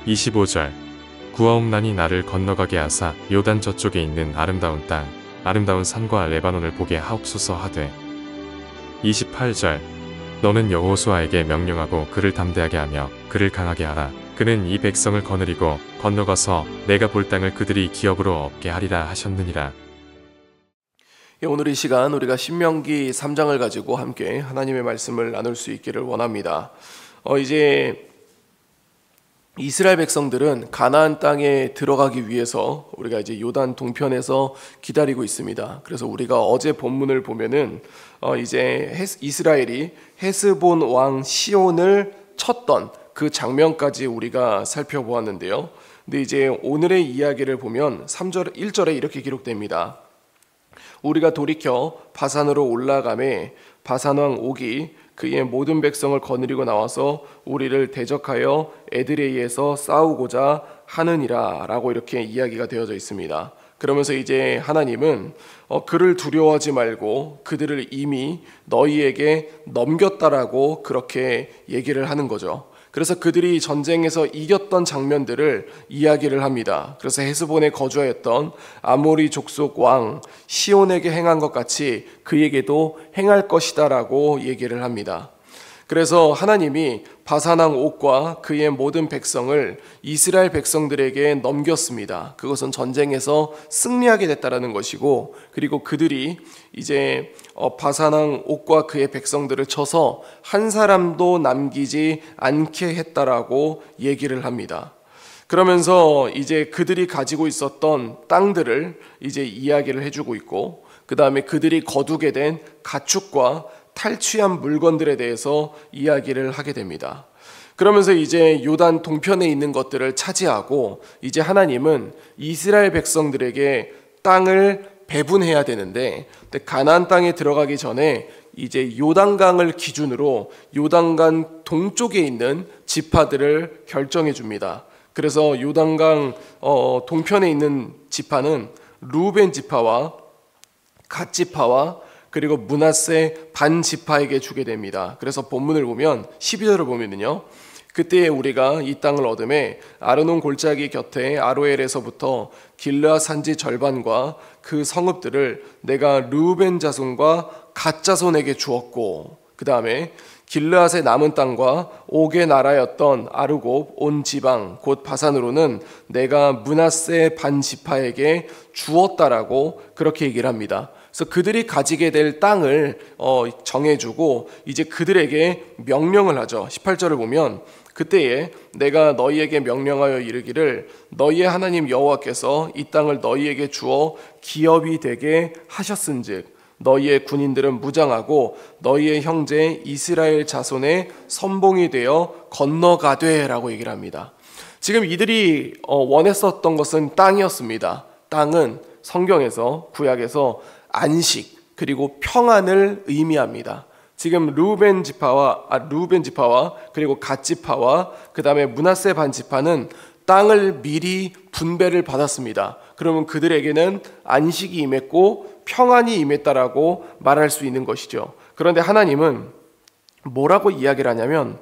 25절 구하옵나니 나를 건너가게 하사 요단 저쪽에 있는 아름다운 땅 아름다운 산과 레바논을 보게 하옵소서 하되 28절 너는 여호수아에게 명령하고 그를 담대하게 하며 그를 강하게 하라. 그는 이 백성을 거느리고 건너가서 내가 볼 땅을 그들이 기업으로 얻게 하리라 하셨느니라. 오늘 이 시간 우리가 신명기 3장을 가지고 함께 하나님의 말씀을 나눌 수 있기를 원합니다. 이제 이스라엘 백성들은 가나안 땅에 들어가기 위해서 우리가 이제 요단 동편에서 기다리고 있습니다. 그래서 우리가 어제 본문을 보면은 이제 이스라엘이 헤스본 왕 시온을 쳤던 그 장면까지 우리가 살펴보았는데요. 근데 이제 오늘의 이야기를 보면 3절 1절에 이렇게 기록됩니다. 우리가 돌이켜 바산으로 올라가매 바산 왕 옥이 그의 모든 백성을 거느리고 나와서 우리를 대적하여 에드레이에서 싸우고자 하느니라 라고 이렇게 이야기가 되어져 있습니다. 그러면서 이제 하나님은 그를 두려워하지 말고 그들을 이미 너희에게 넘겼다라고 그렇게 얘기를 하는 거죠. 그래서 그들이 전쟁에서 이겼던 장면들을 이야기를 합니다. 그래서 헤스본에 거주하였던 아모리 족속 왕 시온에게 행한 것 같이 그에게도 행할 것이다 라고 얘기를 합니다. 그래서 하나님이 바산 왕 옥과 그의 모든 백성을 이스라엘 백성들에게 넘겼습니다. 그것은 전쟁에서 승리하게 됐다라는 것이고, 그리고 그들이 이제 바산 왕 옥과 그의 백성들을 쳐서 한 사람도 남기지 않게 했다라고 얘기를 합니다. 그러면서 이제 그들이 가지고 있었던 땅들을 이제 이야기를 해주고 있고, 그 다음에 그들이 거두게 된 가축과 탈취한 물건들에 대해서 이야기를 하게 됩니다. 그러면서 이제 요단 동편에 있는 것들을 차지하고 이제 하나님은 이스라엘 백성들에게 땅을 배분해야 되는데, 가나안 땅에 들어가기 전에 이제 요단강을 기준으로 요단강 동쪽에 있는 지파들을 결정해 줍니다. 그래서 요단강 동편에 있는 지파는 루벤 지파와 갓 지파와 그리고 므낫세 반 지파에게 주게 됩니다. 그래서 본문을 보면 12절을 보면은요, 그때 우리가 이 땅을 얻음에 아르논 골짜기 곁에 아로엘에서부터 길르앗 산지 절반과 그 성읍들을 내가 르우벤 자손과 갓 자손에게 주었고, 그 다음에 길르앗의 남은 땅과 옥의 나라였던 아르곱 온 지방 곧 바산으로는 내가 므낫세 반 지파에게 주었다라고 그렇게 얘기를 합니다. 그래서 그들이 가지게 될 땅을 정해주고 이제 그들에게 명령을 하죠. 18절을 보면 그때에 내가 너희에게 명령하여 이르기를 너희의 하나님 여호와께서 이 땅을 너희에게 주어 기업이 되게 하셨은즉 너희의 군인들은 무장하고 너희의 형제 이스라엘 자손의 선봉이 되어 건너가되 라고 얘기를 합니다. 지금 이들이 원했었던 것은 땅이었습니다. 땅은 성경에서 구약에서 안식 그리고 평안을 의미합니다. 지금 루벤 지파와 그리고 갓 지파와 그 다음에 므낫세 반 지파는 땅을 미리 분배를 받았습니다. 그러면 그들에게는 안식이 임했고 평안이 임했다라고 말할 수 있는 것이죠. 그런데 하나님은 뭐라고 이야기를 하냐면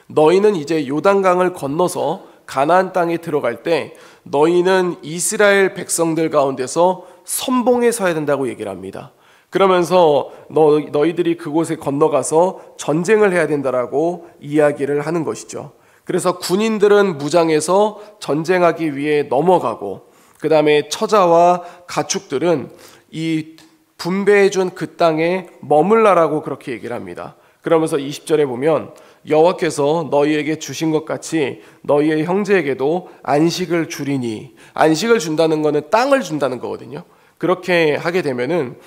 너희는 이제 요단강을 건너서 가나안 땅에 들어갈 때 너희는 이스라엘 백성들 가운데서 선봉에 서야 된다고 얘기를 합니다. 그러면서 너희들이 그곳에 건너가서 전쟁을 해야 된다라고 이야기를 하는 것이죠. 그래서 군인들은 무장해서 전쟁하기 위해 넘어가고, 그 다음에 처자와 가축들은 이 분배해준 그 땅에 머물라라고 그렇게 얘기를 합니다. 그러면서 20절에 보면 여호와께서 너희에게 주신 것 같이 너희의 형제에게도 안식을 주리니, 안식을 준다는 것은 땅을 준다는 거거든요. 그렇게 하게 되면은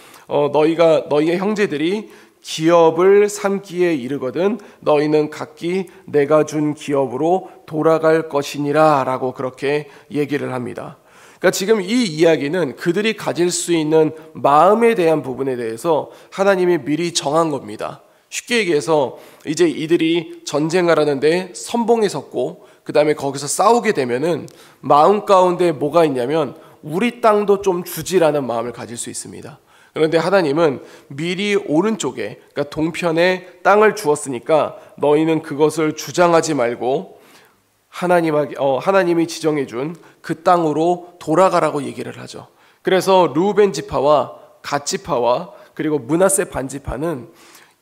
너희의 형제들이 기업을 삼기에 이르거든 너희는 각기 내가 준 기업으로 돌아갈 것이니라 라고 그렇게 얘기를 합니다. 그러니까 지금 이 이야기는 그들이 가질 수 있는 마음에 대한 부분에 대해서 하나님이 미리 정한 겁니다. 쉽게 얘기해서 이제 이들이 전쟁하라는데 선봉에 섰고 그 다음에 거기서 싸우게 되면은 마음 가운데 뭐가 있냐면 우리 땅도 좀 주지라는 마음을 가질 수 있습니다. 그런데 하나님은 미리 오른쪽에, 그러니까 동편에 땅을 주었으니까 너희는 그것을 주장하지 말고 하나님이 지정해준 그 땅으로 돌아가라고 얘기를 하죠. 그래서 르우벤 지파와 갓 지파와 그리고 므낫세 반 지파는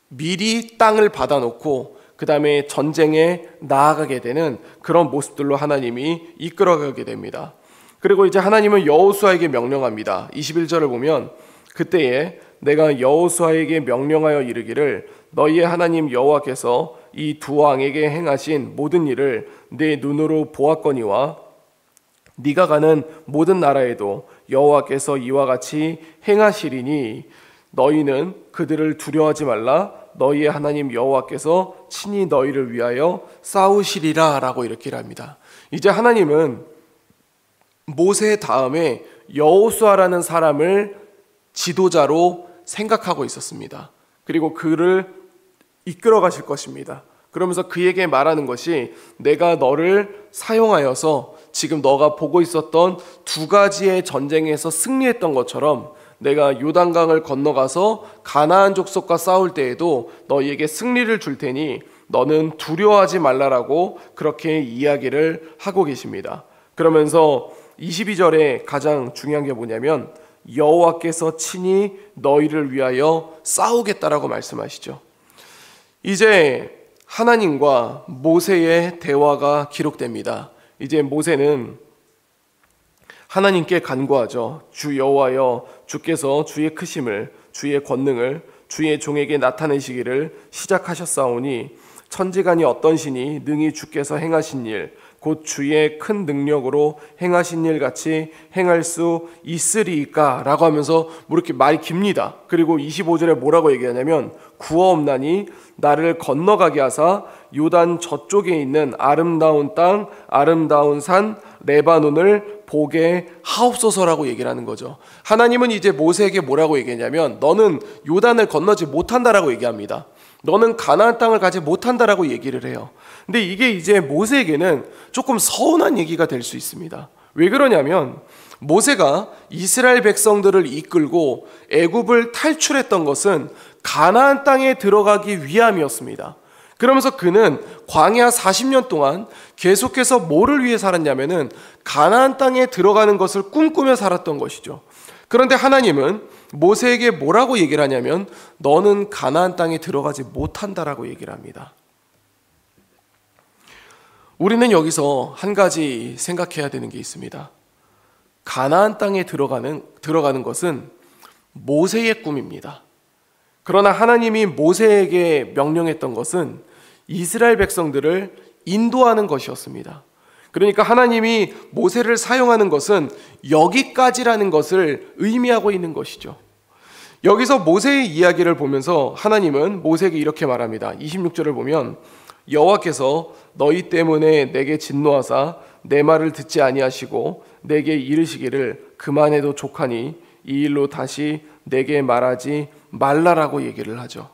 미리 땅을 받아놓고 그 다음에 전쟁에 나아가게 되는 그런 모습들로 하나님이 이끌어가게 됩니다. 그리고 이제 하나님은 여호수아에게 명령합니다. 21절을 보면 그때에 내가 여호수아에게 명령하여 이르기를 너희의 하나님 여호와께서 이 두 왕에게 행하신 모든 일을 내 눈으로 보았거니와 네가 가는 모든 나라에도 여호와께서 이와 같이 행하시리니 너희는 그들을 두려워하지 말라. 너희의 하나님 여호와께서 친히 너희를 위하여 싸우시리라 라고 이렇게 합니다. 이제 하나님은 모세 다음에 여호수아라는 사람을 지도자로 생각하고 있었습니다. 그리고 그를 이끌어 가실 것입니다. 그러면서 그에게 말하는 것이 내가 너를 사용하여서 지금 너가 보고 있었던 두 가지의 전쟁에서 승리했던 것처럼 내가 요단강을 건너가서 가나안 족속과 싸울 때에도 너희에게 승리를 줄 테니 너는 두려워하지 말라라고 그렇게 이야기를 하고 계십니다. 그러면서 22절에 가장 중요한 게 뭐냐면 여호와께서 친히 너희를 위하여 싸우겠다라고 말씀하시죠. 이제 하나님과 모세의 대화가 기록됩니다. 이제 모세는 하나님께 간구하죠. 주 여호와여, 주께서 주의 크심을, 주의 권능을 주의 종에게 나타내시기를 시작하셨사오니 천지간이 어떤 신이 능히 주께서 행하신 일, 곧 주의 큰 능력으로 행하신 일 같이 행할 수 있으리이까? 라고 하면서 뭐 이렇게 말이 깁니다. 그리고 25절에 뭐라고 얘기하냐면 구하옵나니 나를 건너가게 하사 요단 저쪽에 있는 아름다운 땅, 아름다운 산 레바논을 보게 하옵소서라고 얘기를 하는 거죠. 하나님은 이제 모세에게 뭐라고 얘기했냐면 너는 요단을 건너지 못한다라고 얘기합니다. 너는 가나안 땅을 가지 못한다라고 얘기를 해요. 근데 이게 이제 모세에게는 조금 서운한 얘기가 될 수 있습니다. 왜 그러냐면 모세가 이스라엘 백성들을 이끌고 애굽을 탈출했던 것은 가나안 땅에 들어가기 위함이었습니다. 그러면서 그는 광야 40년 동안 계속해서 뭐를 위해 살았냐면은 가나안 땅에 들어가는 것을 꿈꾸며 살았던 것이죠. 그런데 하나님은 모세에게 뭐라고 얘기를 하냐면 너는 가나안 땅에 들어가지 못한다라고 얘기를 합니다. 우리는 여기서 한 가지 생각해야 되는 게 있습니다. 가나안 땅에 들어가는 것은 모세의 꿈입니다. 그러나 하나님이 모세에게 명령했던 것은 이스라엘 백성들을 인도하는 것이었습니다. 그러니까 하나님이 모세를 사용하는 것은 여기까지라는 것을 의미하고 있는 것이죠. 여기서 모세의 이야기를 보면서 하나님은 모세에게 이렇게 말합니다. 26절을 보면 여호와께서 너희 때문에 내게 진노하사 내 말을 듣지 아니하시고 내게 이르시기를 그만해도 족하니 이 일로 다시 내게 말하지 말라라고 얘기를 하죠.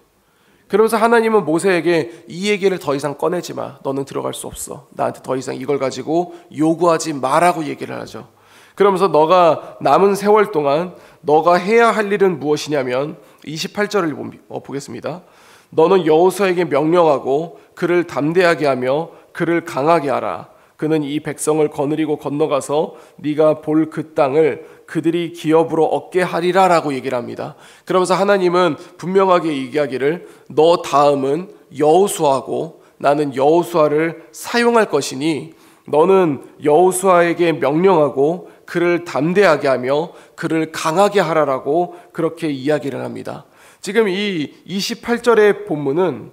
그러면서 하나님은 모세에게 이 얘기를 더 이상 꺼내지 마. 너는 들어갈 수 없어. 나한테 더 이상 이걸 가지고 요구하지 마라고 얘기를 하죠. 그러면서 너가 남은 세월 동안 너가 해야 할 일은 무엇이냐면 28절을 보겠습니다. 너는 여호수아에게 명령하고 그를 담대하게 하며 그를 강하게 하라. 그는 이 백성을 거느리고 건너가서 네가 볼 그 땅을 그들이 기업으로 얻게 하리라 라고 얘기를 합니다. 그러면서 하나님은 분명하게 얘기하기를 너 다음은 여호수아고 나는 여호수아를 사용할 것이니 너는 여호수아에게 명령하고 그를 담대하게 하며 그를 강하게 하라라고 그렇게 이야기를 합니다. 지금 이 28절의 본문은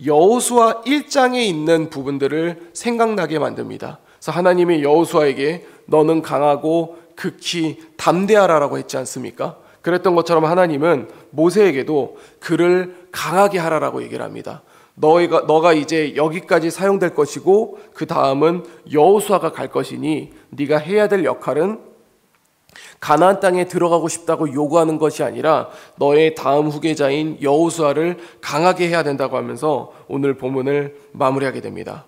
여호수아 1장에 있는 부분들을 생각나게 만듭니다. 그래서 하나님이 여호수아에게 너는 강하고 극히 담대하라라고 했지 않습니까? 그랬던 것처럼 하나님은 모세에게도 그를 강하게 하라라고 얘기를 합니다. 너가 이제 여기까지 사용될 것이고 그 다음은 여호수아가 갈 것이니 네가 해야 될 역할은 가나안 땅에 들어가고 싶다고 요구하는 것이 아니라 너의 다음 후계자인 여호수아를 강하게 해야 된다고 하면서 오늘 본문을 마무리하게 됩니다.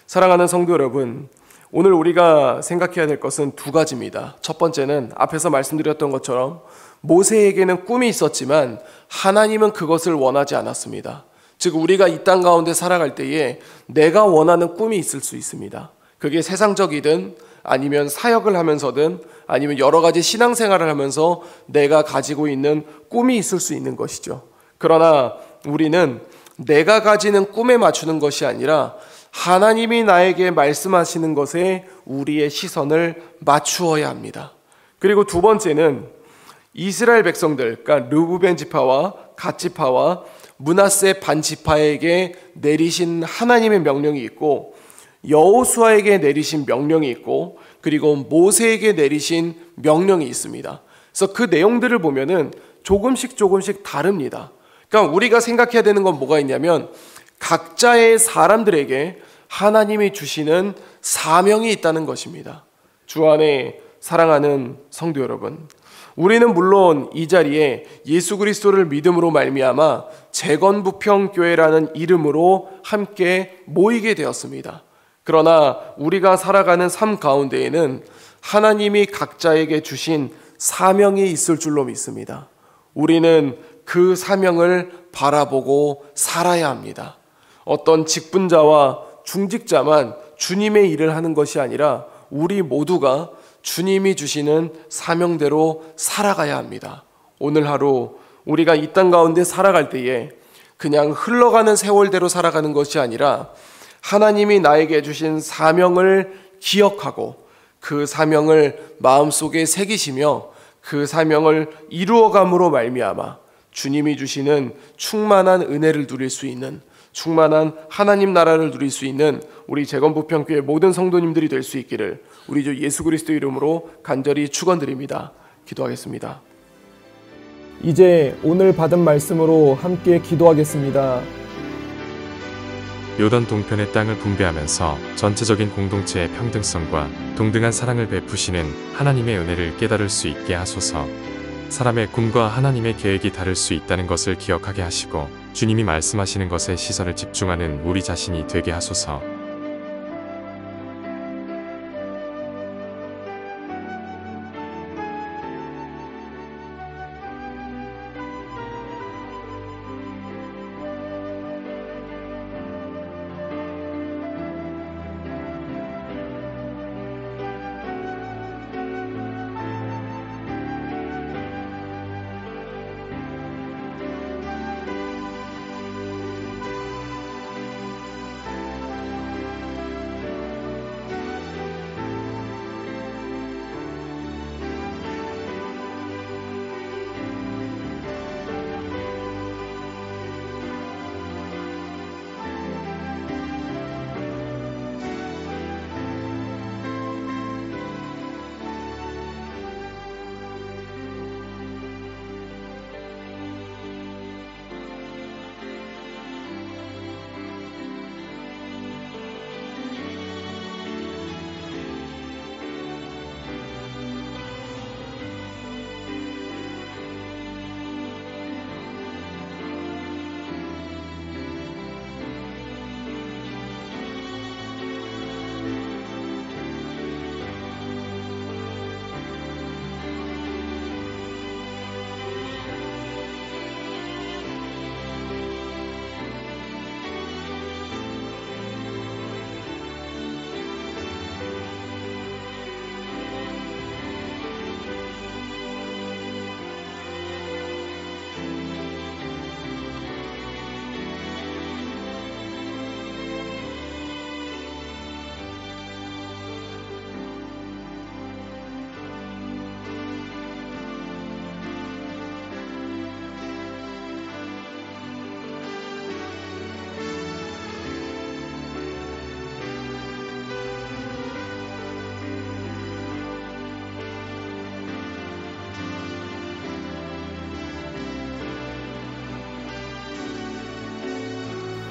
사랑하는 성도 여러분, 오늘 우리가 생각해야 될 것은 두 가지입니다. 첫 번째는 앞에서 말씀드렸던 것처럼 모세에게는 꿈이 있었지만 하나님은 그것을 원하지 않았습니다. 즉 우리가 이 땅 가운데 살아갈 때에 내가 원하는 꿈이 있을 수 있습니다. 그게 세상적이든 아니면 사역을 하면서든 아니면 여러 가지 신앙생활을 하면서 내가 가지고 있는 꿈이 있을 수 있는 것이죠. 그러나 우리는 내가 가지는 꿈에 맞추는 것이 아니라 하나님이 나에게 말씀하시는 것에 우리의 시선을 맞추어야 합니다. 그리고 두 번째는 이스라엘 백성들, 그러니까 르우벤 지파와 갓 지파와 므낫세 반 지파에게 내리신 하나님의 명령이 있고 여호수아에게 내리신 명령이 있고 그리고 모세에게 내리신 명령이 있습니다. 그래서 그 내용들을 보면은 조금씩 다릅니다. 그러니까 우리가 생각해야 되는 건 뭐가 있냐면 각자의 사람들에게 하나님이 주시는 사명이 있다는 것입니다. 주 안에 사랑하는 성도 여러분, 우리는 물론 이 자리에 예수 그리스도를 믿음으로 말미암아 재건부평교회라는 이름으로 함께 모이게 되었습니다. 그러나 우리가 살아가는 삶 가운데에는 하나님이 각자에게 주신 사명이 있을 줄로 믿습니다. 우리는 그 사명을 바라보고 살아야 합니다. 어떤 직분자와 중직자만 주님의 일을 하는 것이 아니라 우리 모두가 주님이 주시는 사명대로 살아가야 합니다. 오늘 하루 우리가 이 땅 가운데 살아갈 때에 그냥 흘러가는 세월대로 살아가는 것이 아니라 하나님이 나에게 주신 사명을 기억하고 그 사명을 마음속에 새기시며 그 사명을 이루어감으로 말미암아 주님이 주시는 충만한 은혜를 누릴 수 있는, 충만한 하나님 나라를 누릴 수 있는 우리 재건부평교회 모든 성도님들이 될 수 있기를 우리 주 예수 그리스도 이름으로 간절히 축원드립니다. 기도하겠습니다. 이제 오늘 받은 말씀으로 함께 기도하겠습니다. 요단 동편의 땅을 분배하면서 전체적인 공동체의 평등성과 동등한 사랑을 베푸시는 하나님의 은혜를 깨달을 수 있게 하소서. 사람의 꿈과 하나님의 계획이 다를 수 있다는 것을 기억하게 하시고 주님이 말씀하시는 것에 시선을 집중하는 우리 자신이 되게 하소서.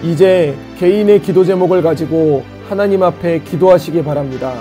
이제 개인의 기도 제목을 가지고 하나님 앞에 기도하시기 바랍니다.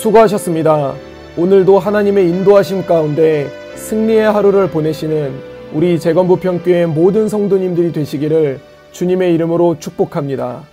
수고하셨습니다. 오늘도 하나님의 인도하심 가운데 승리의 하루를 보내시는 우리 재건부평교회 모든 성도님들이 되시기를 주님의 이름으로 축복합니다.